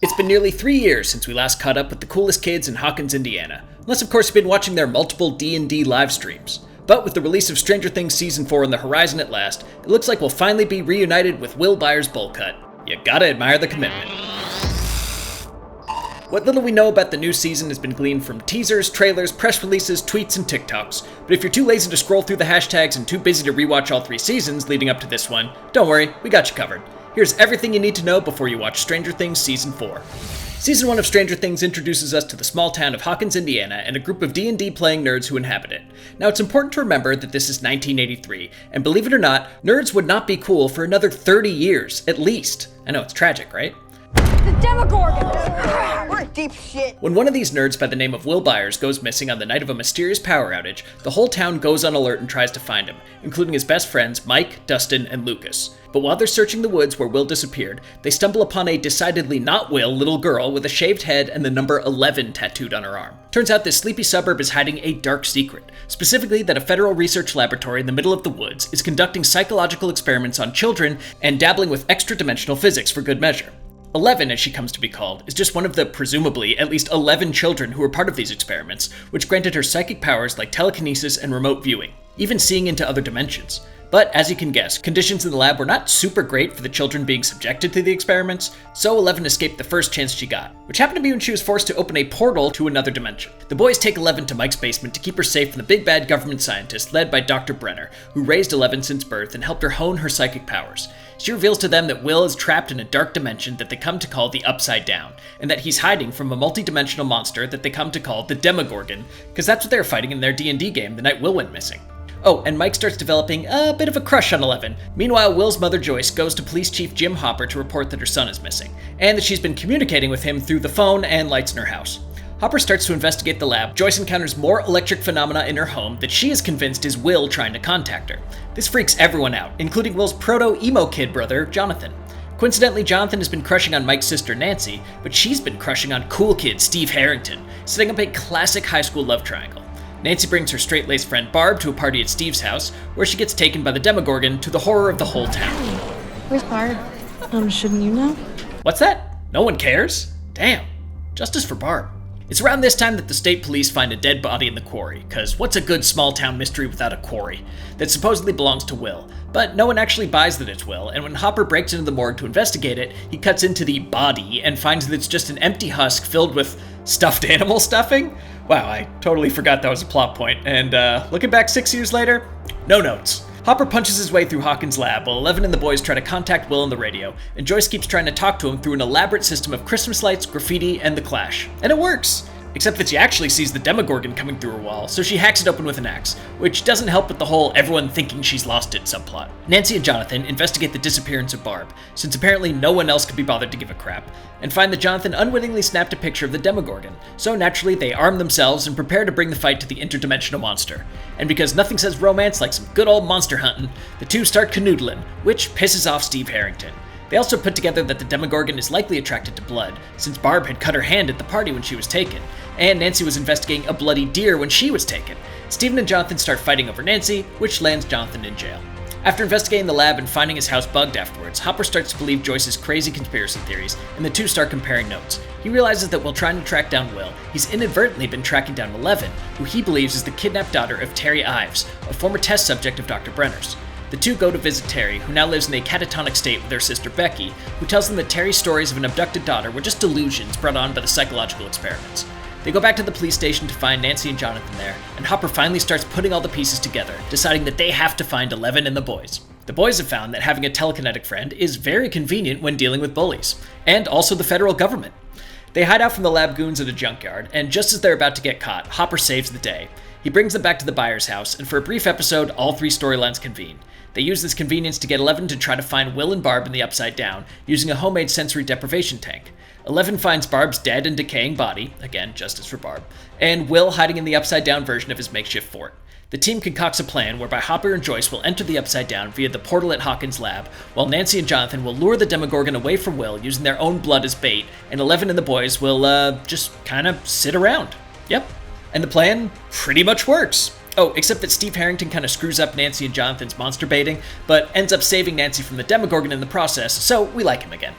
It's been nearly 3 years since we last caught up with the coolest kids in Hawkins, Indiana. Unless of course you've been watching their multiple D&D live streams. But with the release of Stranger Things Season 4 on the horizon at last, it looks like we'll finally be reunited with Will Byers' bowl cut. You gotta admire the commitment. What little we know about the new season has been gleaned from teasers, trailers, press releases, tweets, and TikToks. But if you're too lazy to scroll through the hashtags and too busy to rewatch all 3 seasons leading up to this one, don't worry, we got you covered. Here's everything you need to know before you watch Stranger Things Season 4. Season 1 of Stranger Things introduces us to the small town of Hawkins, Indiana, and a group of D&D playing nerds who inhabit it. Now, it's important to remember that this is 1983, and believe it or not, nerds would not be cool for another 30 years, at least. I know, it's tragic, right? The Demogorgon! We're in deep shit! When one of these nerds by the name of Will Byers goes missing on the night of a mysterious power outage, the whole town goes on alert and tries to find him, including his best friends Mike, Dustin, and Lucas. But while they're searching the woods where Will disappeared, they stumble upon a decidedly not Will little girl with a shaved head and the number 11 tattooed on her arm. Turns out this sleepy suburb is hiding a dark secret, specifically that a federal research laboratory in the middle of the woods is conducting psychological experiments on children and dabbling with extra-dimensional physics for good measure. 11, as she comes to be called, is just one of the, presumably, at least 11 children who were part of these experiments, which granted her psychic powers like telekinesis and remote viewing, even seeing into other dimensions. But, as you can guess, conditions in the lab were not super great for the children being subjected to the experiments, so 11 escaped the first chance she got, which happened to be when she was forced to open a portal to another dimension. The boys take 11 to Mike's basement to keep her safe from the big bad government scientist led by Dr. Brenner, who raised 11 since birth and helped her hone her psychic powers. She reveals to them that Will is trapped in a dark dimension that they come to call the Upside Down, and that he's hiding from a multi-dimensional monster that they come to call the Demogorgon, because that's what they were fighting in their D&D game the night Will went missing. Oh, and Mike starts developing a bit of a crush on 11. Meanwhile, Will's mother Joyce goes to Police Chief Jim Hopper to report that her son is missing, and that she's been communicating with him through the phone and lights in her house. Hopper starts to investigate the lab. Joyce encounters more electric phenomena in her home that she is convinced is Will trying to contact her. This freaks everyone out, including Will's proto-emo kid brother, Jonathan. Coincidentally, Jonathan has been crushing on Mike's sister Nancy, but she's been crushing on cool kid Steve Harrington, setting up a classic high school love triangle. Nancy brings her straight-laced friend Barb to a party at Steve's house, where she gets taken by the Demogorgon to the horror of the whole town. Where's Barb? Shouldn't you know? What's that? No one cares? Damn. Justice for Barb. It's around this time that the state police find a dead body in the quarry, cause what's a good small-town mystery without a quarry? That supposedly belongs to Will, but no one actually buys that it's Will, and when Hopper breaks into the morgue to investigate it, he cuts into the body and finds that it's just an empty husk filled with stuffed animal stuffing? Wow, I totally forgot that was a plot point, and looking back 6 years later, no notes. Hopper punches his way through Hawkins' lab while 11 and the boys try to contact Will on the radio, and Joyce keeps trying to talk to him through an elaborate system of Christmas lights, graffiti, and the Clash. And it works! Except that she actually sees the Demogorgon coming through her wall, so she hacks it open with an axe, which doesn't help with the whole everyone thinking she's lost it subplot. Nancy and Jonathan investigate the disappearance of Barb, since apparently no one else could be bothered to give a crap, and find that Jonathan unwittingly snapped a picture of the Demogorgon, so naturally they arm themselves and prepare to bring the fight to the interdimensional monster. And because nothing says romance like some good old monster hunting, the two start canoodling, which pisses off Steve Harrington. They also put together that the Demogorgon is likely attracted to blood, since Barb had cut her hand at the party when she was taken, and Nancy was investigating a bloody deer when she was taken. Stephen and Jonathan start fighting over Nancy, which lands Jonathan in jail. After investigating the lab and finding his house bugged afterwards, Hopper starts to believe Joyce's crazy conspiracy theories, and the two start comparing notes. He realizes that while trying to track down Will, he's inadvertently been tracking down 11, who he believes is the kidnapped daughter of Terry Ives, a former test subject of Dr. Brenner's. The two go to visit Terry, who now lives in a catatonic state with their sister Becky, who tells them that Terry's stories of an abducted daughter were just delusions brought on by the psychological experiments. They go back to the police station to find Nancy and Jonathan there, and Hopper finally starts putting all the pieces together, deciding that they have to find 11 and the boys. The boys have found that having a telekinetic friend is very convenient when dealing with bullies, and also the federal government. They hide out from the lab goons at a junkyard, and just as they're about to get caught, Hopper saves the day. He brings them back to the Byers' house, and for a brief episode, all 3 storylines convene. They use this convenience to get 11 to try to find Will and Barb in the Upside Down, using a homemade sensory deprivation tank. 11 finds Barb's dead and decaying body, again, justice for Barb, and Will hiding in the Upside Down version of his makeshift fort. The team concocts a plan whereby Hopper and Joyce will enter the Upside Down via the portal at Hawkins' lab, while Nancy and Jonathan will lure the Demogorgon away from Will using their own blood as bait, and 11 and the boys will, just kind of sit around. Yep. And the plan pretty much works. Oh, except that Steve Harrington kind of screws up Nancy and Jonathan's monster baiting, but ends up saving Nancy from the Demogorgon in the process, so we like him again.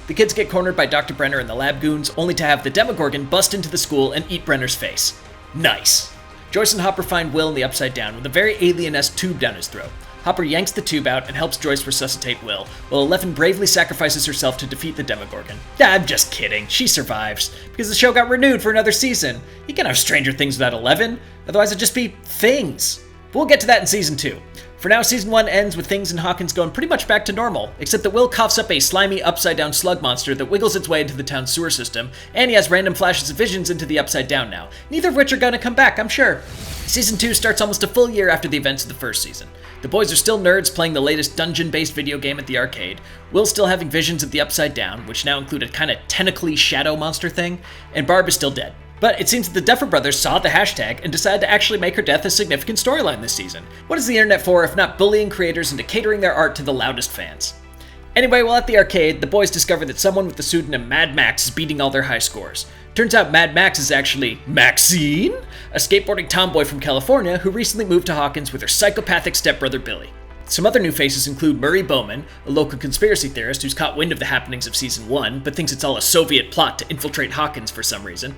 The kids get cornered by Dr. Brenner and the lab goons, only to have the Demogorgon bust into the school and eat Brenner's face. Nice. Joyce and Hopper find Will in the Upside Down with a very alien-esque tube down his throat. Hopper yanks the tube out and helps Joyce resuscitate Will, while 11 bravely sacrifices herself to defeat the Demogorgon. I'm just kidding, she survives, because the show got renewed for another season. You can't have Stranger Things without 11, otherwise it'd just be things. But we'll get to that in season 2. For now, season 1 ends with things and Hawkins going pretty much back to normal, except that Will coughs up a slimy, upside-down slug monster that wiggles its way into the town's sewer system, and he has random flashes of visions into the Upside Down now, neither of which are gonna come back, I'm sure. Season 2 starts almost a full year after the events of the first season. The boys are still nerds playing the latest dungeon-based video game at the arcade, Will's still having visions of the Upside Down, which now include a kinda tentacly shadow monster thing, and Barb is still dead. But it seems that the Duffer Brothers saw the hashtag and decided to actually make her death a significant storyline this season. What is the internet for if not bullying creators into catering their art to the loudest fans? Anyway, while at the arcade, the boys discover that someone with the pseudonym Mad Max is beating all their high scores. Turns out Mad Max is actually Maxine, a skateboarding tomboy from California who recently moved to Hawkins with her psychopathic stepbrother Billy. Some other new faces include Murray Bowman, a local conspiracy theorist who's caught wind of the happenings of season 1, but thinks it's all a Soviet plot to infiltrate Hawkins for some reason.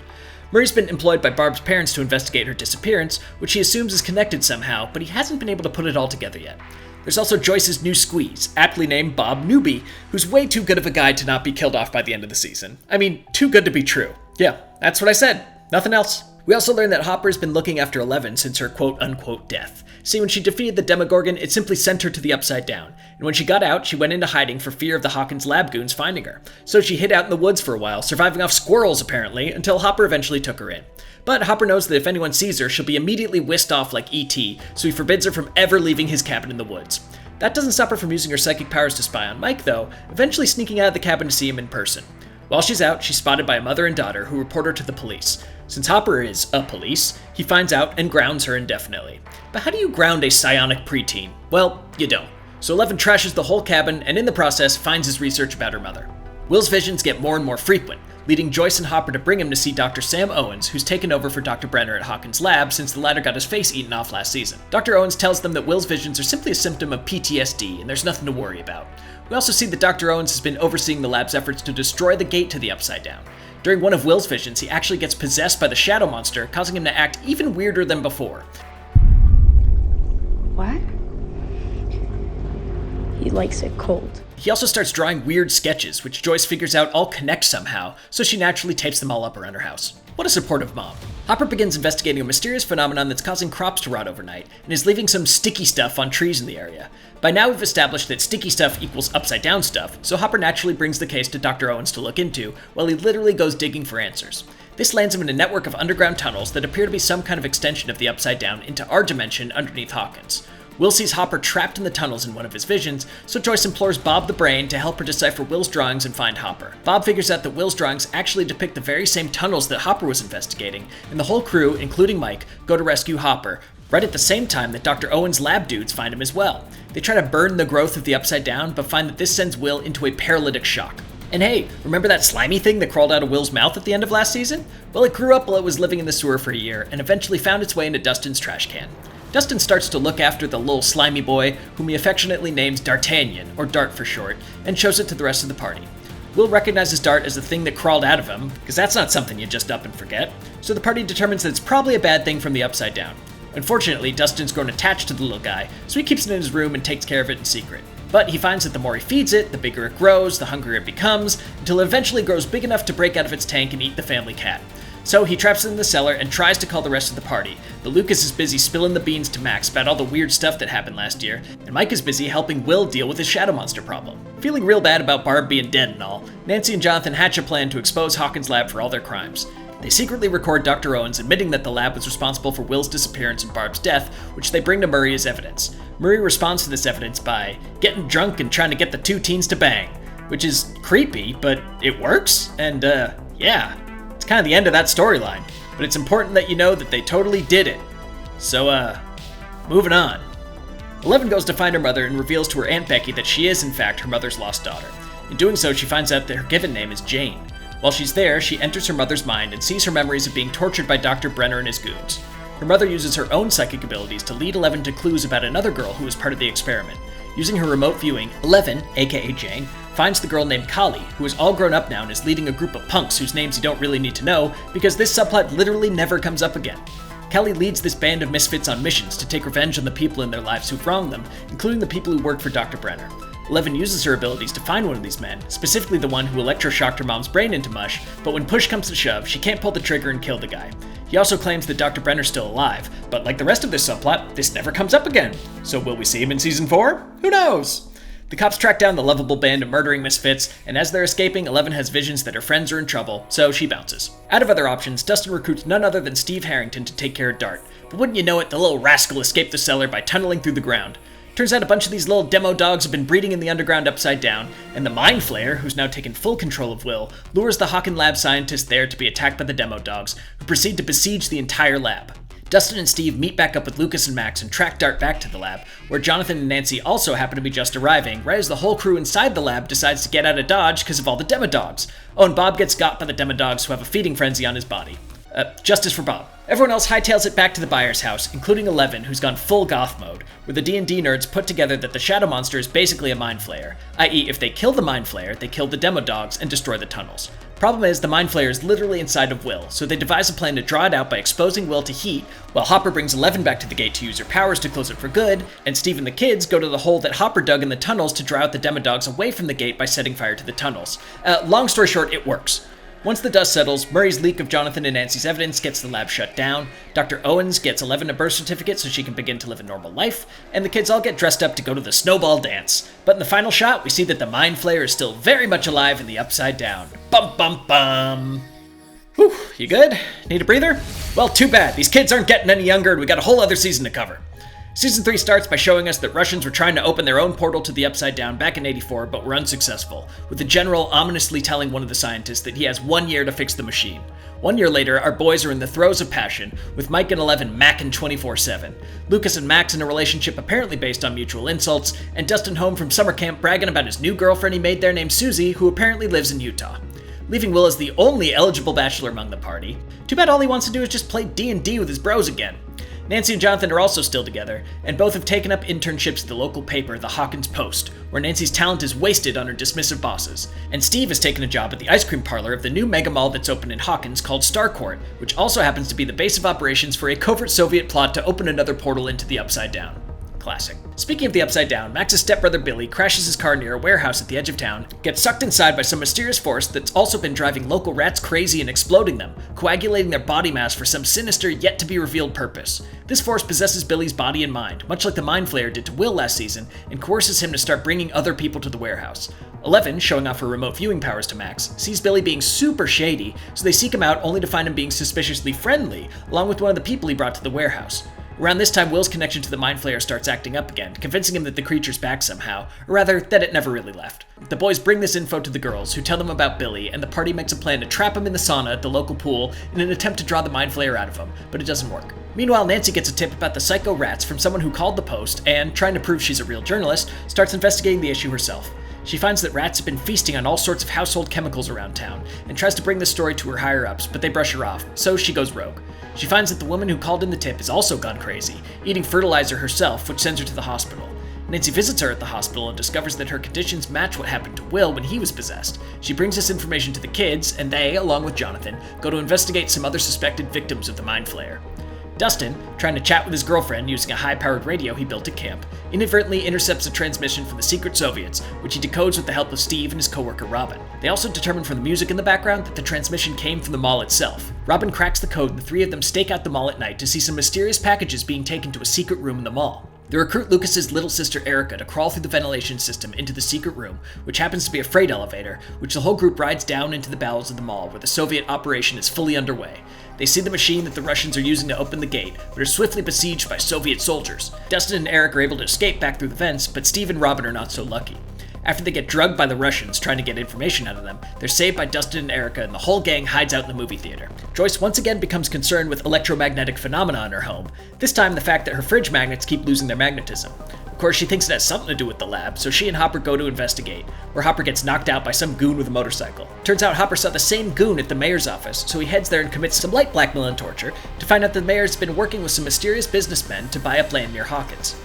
Murray's been employed by Barb's parents to investigate her disappearance, which he assumes is connected somehow, but he hasn't been able to put it all together yet. There's also Joyce's new squeeze, aptly named Bob Newby, who's way too good of a guy to not be killed off by the end of the season. I mean, too good to be true. Yeah, that's what I said. Nothing else. We also learned that Hopper's been looking after 11 since her quote-unquote death. See, when she defeated the Demogorgon, it simply sent her to the Upside Down, and when she got out, she went into hiding for fear of the Hawkins lab goons finding her. So she hid out in the woods for a while, surviving off squirrels apparently, until Hopper eventually took her in. But Hopper knows that if anyone sees her, she'll be immediately whisked off like E.T., so he forbids her from ever leaving his cabin in the woods. That doesn't stop her from using her psychic powers to spy on Mike, though, eventually sneaking out of the cabin to see him in person. While she's out, she's spotted by a mother and daughter who report her to the police. Since Hopper is a police, he finds out and grounds her indefinitely. But how do you ground a psionic preteen? Well, you don't. So 11 trashes the whole cabin and in the process finds his research about her mother. Will's visions get more and more frequent, leading Joyce and Hopper to bring him to see Dr. Sam Owens, who's taken over for Dr. Brenner at Hawkins' lab since the latter got his face eaten off last season. Dr. Owens tells them that Will's visions are simply a symptom of PTSD and there's nothing to worry about. We also see that Dr. Owens has been overseeing the lab's efforts to destroy the gate to the Upside Down. During one of Will's visions, he actually gets possessed by the shadow monster, causing him to act even weirder than before. What? He likes it cold. He also starts drawing weird sketches, which Joyce figures out all connect somehow, so she naturally tapes them all up around her house. What a supportive mom. Hopper begins investigating a mysterious phenomenon that's causing crops to rot overnight, and is leaving some sticky stuff on trees in the area. By now we've established that sticky stuff equals upside down stuff, so Hopper naturally brings the case to Dr. Owens to look into, while he literally goes digging for answers. This lands him in a network of underground tunnels that appear to be some kind of extension of the Upside Down into our dimension underneath Hawkins. Will sees Hopper trapped in the tunnels in one of his visions, so Joyce implores Bob the Brain to help her decipher Will's drawings and find Hopper. Bob figures out that Will's drawings actually depict the very same tunnels that Hopper was investigating, and the whole crew, including Mike, go to rescue Hopper, right at the same time that Dr. Owens' lab dudes find him as well. They try to burn the growth of the Upside Down, but find that this sends Will into a paralytic shock. And hey, remember that slimy thing that crawled out of Will's mouth at the end of last season? Well, it grew up while it was living in the sewer for a year, and eventually found its way into Dustin's trash can. Dustin starts to look after the little slimy boy, whom he affectionately names D'Artagnan, or Dart for short, and shows it to the rest of the party. Will recognizes Dart as the thing that crawled out of him, because that's not something you just up and forget, so the party determines that it's probably a bad thing from the Upside Down. Unfortunately, Dustin's grown attached to the little guy, so he keeps it in his room and takes care of it in secret. But he finds that the more he feeds it, the bigger it grows, the hungrier it becomes, until it eventually grows big enough to break out of its tank and eat the family cat. So he traps it in the cellar and tries to call the rest of the party, but Lucas is busy spilling the beans to Max about all the weird stuff that happened last year, and Mike is busy helping Will deal with his shadow monster problem. Feeling real bad about Barb being dead and all, Nancy and Jonathan hatch a plan to expose Hawkins' lab for all their crimes. They secretly record Dr. Owens admitting that the lab was responsible for Will's disappearance and Barb's death, which they bring to Murray as evidence. Murray responds to this evidence by getting drunk and trying to get the two teens to bang, which is creepy, but it works, and yeah. It's kind of the end of that storyline, but it's important that you know that they totally did it. So, moving on. 11 goes to find her mother and reveals to her Aunt Becky that she is, in fact, her mother's lost daughter. In doing so, she finds out that her given name is Jane. While she's there, she enters her mother's mind and sees her memories of being tortured by Dr. Brenner and his goons. Her mother uses her own psychic abilities to lead 11 to clues about another girl who was part of the experiment. Using her remote viewing, 11, aka Jane, finds the girl named Kali, who is all grown up now and is leading a group of punks whose names you don't really need to know because this subplot literally never comes up again. Kali leads this band of misfits on missions to take revenge on the people in their lives who've wronged them, including the people who work for Dr. Brenner. 11 uses her abilities to find one of these men, specifically the one who electroshocked her mom's brain into mush, but when push comes to shove, she can't pull the trigger and kill the guy. He also claims that Dr. Brenner's still alive, but like the rest of this subplot, this never comes up again. So will we see him in season 4? Who knows? The cops track down the lovable band of murdering misfits, and as they're escaping, 11 has visions that her friends are in trouble, so she bounces. Out of other options, Dustin recruits none other than Steve Harrington to take care of Dart, but wouldn't you know it, the little rascal escaped the cellar by tunneling through the ground. Turns out a bunch of these little demo dogs have been breeding in the underground upside down, and the Mind Flayer, who's now taken full control of Will, lures the Hawken lab scientists there to be attacked by the demo dogs, who proceed to besiege the entire lab. Dustin and Steve meet back up with Lucas and Max and track Dart back to the lab, where Jonathan and Nancy also happen to be just arriving, right as the whole crew inside the lab decides to get out of Dodge because of all the demodogs. Oh, and Bob gets got by the demodogs who have a feeding frenzy on his body. Justice for Bob. Everyone else hightails it back to the Byers' house, including 11, who's gone full goth mode, where the D&D nerds put together that the Shadow Monster is basically a Mind Flayer, i.e. if they kill the Mind Flayer, they kill the demodogs and destroy the tunnels. Problem is, the Mind Flayer is literally inside of Will, so they devise a plan to draw it out by exposing Will to heat, while Hopper brings 11 back to the gate to use her powers to close it for good, and Steve and the kids go to the hole that Hopper dug in the tunnels to draw out the demodogs away from the gate by setting fire to the tunnels. Long story short, it works. Once the dust settles, Murray's leak of Jonathan and Nancy's evidence gets the lab shut down, Dr. Owens gets 11 a birth certificate so she can begin to live a normal life, and the kids all get dressed up to go to the snowball dance. But in the final shot, we see that the Mind Flayer is still very much alive in the Upside Down. Bum bum bum! Whew, you good? Need a breather? Well, too bad. These kids aren't getting any younger and we got a whole other season to cover. Season 3 starts by showing us that Russians were trying to open their own portal to the Upside Down back in '84, but were unsuccessful, with the general ominously telling one of the scientists that he has 1 year to fix the machine. 1 year later, our boys are in the throes of passion, with Mike and 11 macking 24/7. Lucas and Max in a relationship apparently based on mutual insults, and Dustin home from summer camp bragging about his new girlfriend he made there named Susie, who apparently lives in Utah. Leaving Will as the only eligible bachelor among the party. Too bad all he wants to do is just play D&D with his bros again. Nancy and Jonathan are also still together, and both have taken up internships at the local paper, the Hawkins Post, where Nancy's talent is wasted on her dismissive bosses. And Steve has taken a job at the ice cream parlor of the new mega mall that's open in Hawkins called Starcourt, which also happens to be the base of operations for a covert Soviet plot to open another portal into the Upside Down. Classic. Speaking of the Upside Down, Max's stepbrother Billy crashes his car near a warehouse at the edge of town, gets sucked inside by some mysterious force that's also been driving local rats crazy and exploding them, coagulating their body mass for some sinister yet to be revealed purpose. This force possesses Billy's body and mind, much like the Mind Flayer did to Will last season, and coerces him to start bringing other people to the warehouse. 11, showing off her remote viewing powers to Max, sees Billy being super shady, so they seek him out only to find him being suspiciously friendly, along with one of the people he brought to the warehouse. Around this time, Will's connection to the Mind Flayer starts acting up again, convincing him that the creature's back somehow, or rather, that it never really left. The boys bring this info to the girls, who tell them about Billy, and the party makes a plan to trap him in the sauna at the local pool in an attempt to draw the Mind Flayer out of him, but it doesn't work. Meanwhile, Nancy gets a tip about the psycho rats from someone who called the Post, and, trying to prove she's a real journalist, starts investigating the issue herself. She finds that rats have been feasting on all sorts of household chemicals around town, and tries to bring this story to her higher-ups, but they brush her off, so she goes rogue. She finds that the woman who called in the tip has also gone crazy, eating fertilizer herself, which sends her to the hospital. Nancy visits her at the hospital and discovers that her conditions match what happened to Will when he was possessed. She brings this information to the kids, and they, along with Jonathan, go to investigate some other suspected victims of the Mind Flayer. Dustin, trying to chat with his girlfriend using a high-powered radio he built at camp, inadvertently intercepts a transmission from the secret Soviets, which he decodes with the help of Steve and his coworker Robin. They also determine from the music in the background that the transmission came from the mall itself. Robin cracks the code and the three of them stake out the mall at night to see some mysterious packages being taken to a secret room in the mall. They recruit Lucas's little sister Erica to crawl through the ventilation system into the secret room, which happens to be a freight elevator, which the whole group rides down into the bowels of the mall where the Soviet operation is fully underway. They see the machine that the Russians are using to open the gate, but are swiftly besieged by Soviet soldiers. Dustin and Eric are able to escape back through the vents, but Steve and Robin are not so lucky. After they get drugged by the Russians trying to get information out of them, they're saved by Dustin and Erica, and the whole gang hides out in the movie theater. Joyce once again becomes concerned with electromagnetic phenomena in her home, this time the fact that her fridge magnets keep losing their magnetism. Of course, she thinks it has something to do with the lab, so she and Hopper go to investigate, where Hopper gets knocked out by some goon with a motorcycle. Turns out Hopper saw the same goon at the mayor's office, so he heads there and commits some light blackmail and torture to find out that the mayor's been working with some mysterious businessmen to buy up land near Hawkins.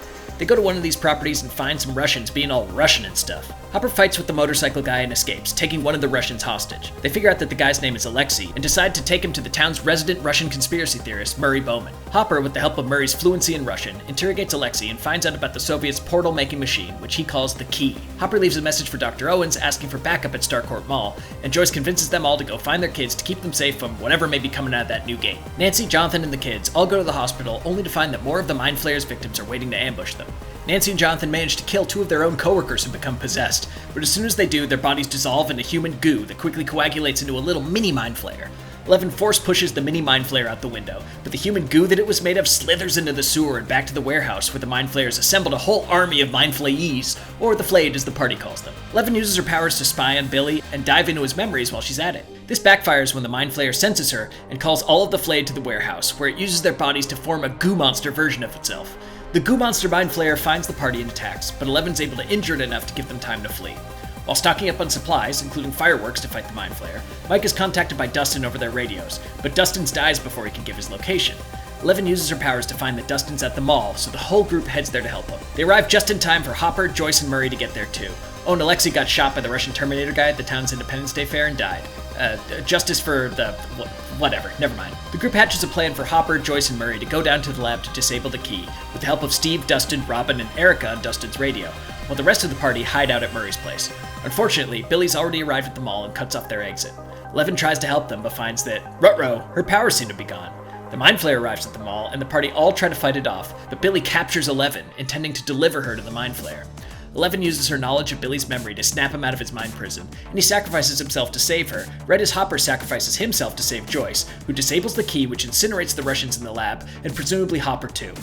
They go to one of these properties and find some Russians being all Russian and stuff. Hopper fights with the motorcycle guy and escapes, taking one of the Russians hostage. They figure out that the guy's name is Alexei and decide to take him to the town's resident Russian conspiracy theorist, Murray Bowman. Hopper, with the help of Murray's fluency in Russian, interrogates Alexei and finds out about the Soviets' portal-making machine, which he calls the Key. Hopper leaves a message for Dr. Owens asking for backup at Starcourt Mall, and Joyce convinces them all to go find their kids to keep them safe from whatever may be coming out of that new gate. Nancy, Jonathan, and the kids all go to the hospital, only to find that more of the Mind Flayer's victims are waiting to ambush them. Nancy and Jonathan manage to kill 2 of their own coworkers and become possessed, but as soon as they do, their bodies dissolve into human goo that quickly coagulates into a little mini Mind Flayer. 11 force pushes the mini Mind Flayer out the window, but the human goo that it was made of slithers into the sewer and back to the warehouse where the Mind Flayers assembled a whole army of Mind Flayees, or the Flayed as the party calls them. 11 uses her powers to spy on Billy and dive into his memories while she's at it. This backfires when the Mind Flayer senses her and calls all of the Flayed to the warehouse, where it uses their bodies to form a goo monster version of itself. The goo monster Mind Flayer finds the party and attacks, but 11's able to injure it enough to give them time to flee. While stocking up on supplies, including fireworks to fight the Mind Flayer, Mike is contacted by Dustin over their radios, but Dustin's dies before he can give his location. 11 uses her powers to find that Dustin's at the mall, so the whole group heads there to help him. They arrive just in time for Hopper, Joyce, and Murray to get there too. Oh, and Alexei got shot by the Russian Terminator guy at the town's Independence Day fair and died. Justice for the... whatever, never mind. The group hatches a plan for Hopper, Joyce, and Murray to go down to the lab to disable the key, with the help of Steve, Dustin, Robin, and Erica on Dustin's radio, while the rest of the party hide out at Murray's place. Unfortunately, Billy's already arrived at the mall and cuts off their exit. 11 tries to help them, but finds that, ruh-roh, her powers seem to be gone. The Mind Flayer arrives at the mall, and the party all try to fight it off, but Billy captures 11, intending to deliver her to the Mind Flayer. 11 uses her knowledge of Billy's memory to snap him out of his mind prison, and he sacrifices himself to save her, right as Hopper sacrifices himself to save Joyce, who disables the key which incinerates the Russians in the lab, and presumably Hopper too.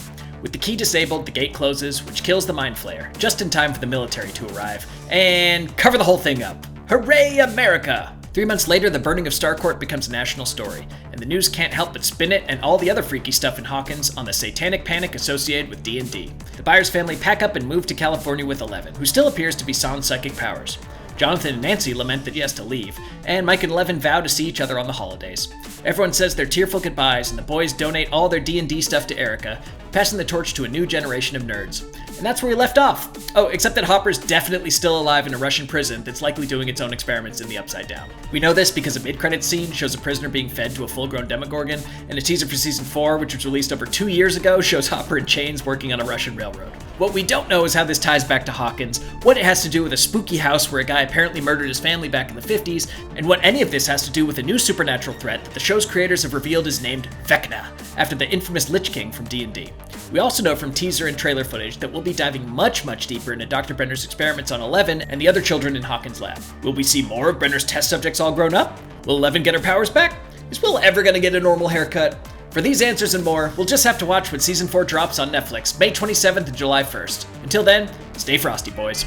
With the key disabled, the gate closes, which kills the Mind Flayer, just in time for the military to arrive, and cover the whole thing up. Hooray, America! 3 months later, the burning of Starcourt becomes a national story, and the news can't help but spin it and all the other freaky stuff in Hawkins on the satanic panic associated with D&D. The Byers family pack up and move to California with 11, who still appears to be sans psychic powers. Jonathan and Nancy lament that he has to leave, and Mike and 11 vow to see each other on the holidays. Everyone says their tearful goodbyes, and the boys donate all their D&D stuff to Erica, passing the torch to a new generation of nerds. And that's where we left off. Oh, except that Hopper's definitely still alive in a Russian prison that's likely doing its own experiments in the Upside Down. We know this because a mid-credits scene shows a prisoner being fed to a full-grown Demogorgon, and a teaser for season 4, which was released over 2 years ago, shows Hopper in chains working on a Russian railroad. What we don't know is how this ties back to Hawkins, what it has to do with a spooky house where a guy apparently murdered his family back in the 50s, and what any of this has to do with a new supernatural threat that the show's creators have revealed is named Vecna, after the infamous Lich King from D&D. We also know from teaser and trailer footage that we'll be diving much deeper into Dr. Brenner's experiments on 11 and the other children in Hawkins' lab. Will we see more of Brenner's test subjects all grown up? Will 11 get her powers back? Is Will ever gonna get a normal haircut? For these answers and more, we'll just have to watch when season 4 drops on Netflix, May 27th and July 1st. Until then, stay frosty, boys.